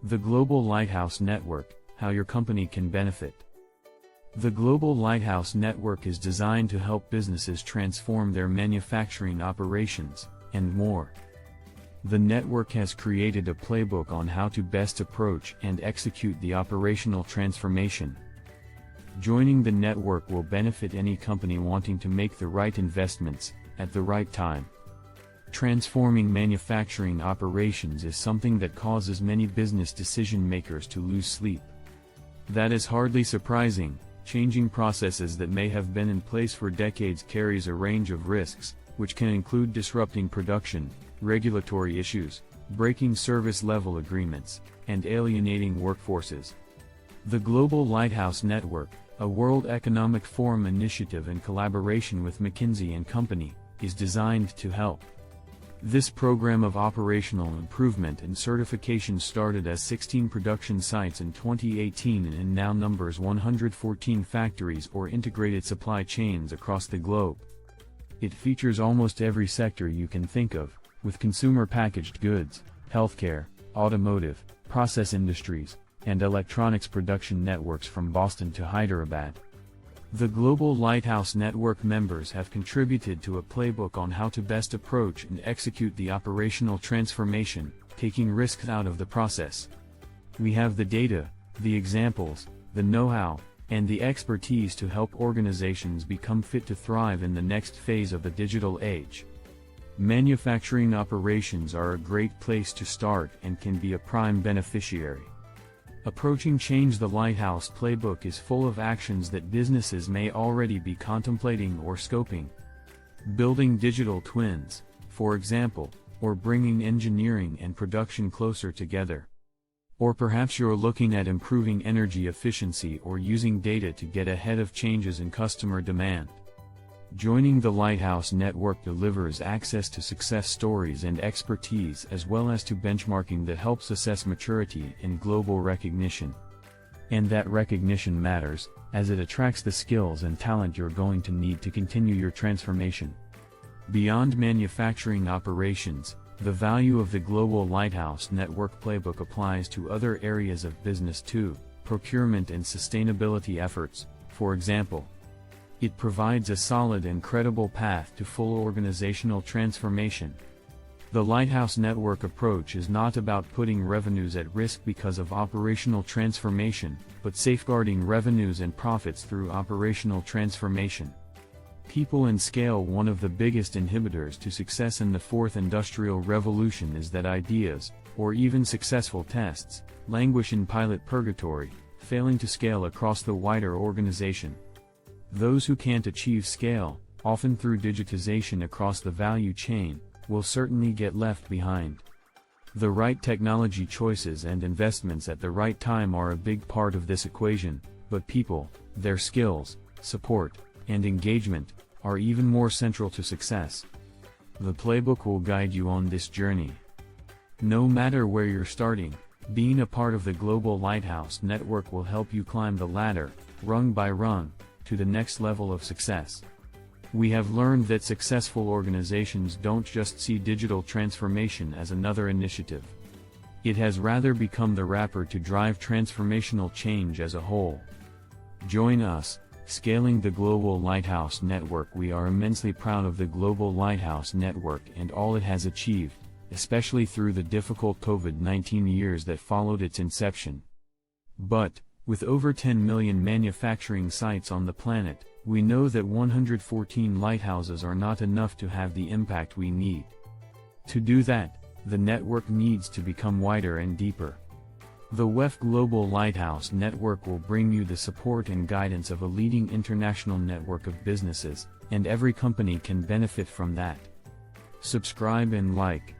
The Global Lighthouse Network, how your company can benefit. The Global Lighthouse Network is designed to help businesses transform their manufacturing operations, and more. The network has created a playbook on how to best approach and execute the operational transformation. Joining the network will benefit any company wanting to make the right investments, at the right time. Transforming manufacturing operations is something that causes many business decision makers to lose sleep. That is hardly surprising. Changing processes that may have been in place for decades carries a range of risks, which can include disrupting production, regulatory issues, breaking service-level agreements, and alienating workforces. The Global Lighthouse Network, a World Economic Forum initiative in collaboration with McKinsey & Company, is designed to help. This program of operational improvement and certification started as 16 production sites in 2018 and now numbers 114 factories or integrated supply chains across the globe. It features almost every sector you can think of, with consumer packaged goods, healthcare, automotive, process industries, and electronics production networks from Boston to Hyderabad. The Global Lighthouse Network members have contributed to a playbook on how to best approach and execute the operational transformation, taking risks out of the process. We have the data, the examples, the know-how, and the expertise to help organizations become fit to thrive in the next phase of the digital age. Manufacturing operations are a great place to start and can be a prime beneficiary. Approaching Change. The Lighthouse Playbook is full of actions that businesses may already be contemplating or scoping. Building digital twins, for example, or bringing engineering and production closer together. Or perhaps you're looking at improving energy efficiency or using data to get ahead of changes in customer demand. Joining the Lighthouse Network delivers access to success stories and expertise as well as to benchmarking that helps assess maturity and global recognition. And that recognition matters, as it attracts the skills and talent you're going to need to continue your transformation. Beyond manufacturing operations, the value of the Global Lighthouse Network Playbook applies to other areas of business too, procurement and sustainability efforts, for example. It provides a solid and credible path to full organizational transformation. The Lighthouse Network approach is not about putting revenues at risk because of operational transformation, but safeguarding revenues and profits through operational transformation. People and scale. One of the biggest inhibitors to success in the fourth industrial revolution is that ideas, or even successful tests, languish in pilot purgatory, failing to scale across the wider organization. Those who can't achieve scale, often through digitization across the value chain, will certainly get left behind. The right technology choices and investments at the right time are a big part of this equation, but people, their skills, support, and engagement, are even more central to success. The playbook will guide you on this journey. No matter where you're starting, being a part of the Global Lighthouse Network will help you climb the ladder, rung by rung, to the next level of success. We have learned that successful organizations don't just see digital transformation as another initiative. It has rather become the wrapper to drive transformational change as a whole. Join us, scaling the Global Lighthouse Network. We are immensely proud of the Global Lighthouse Network and all it has achieved, especially through the difficult COVID-19 years that followed its inception. But, with over 10 million manufacturing sites on the planet, we know that 114 lighthouses are not enough to have the impact we need. To do that, the network needs to become wider and deeper. The WEF Global Lighthouse Network will bring you the support and guidance of a leading international network of businesses, and every company can benefit from that. Subscribe and like.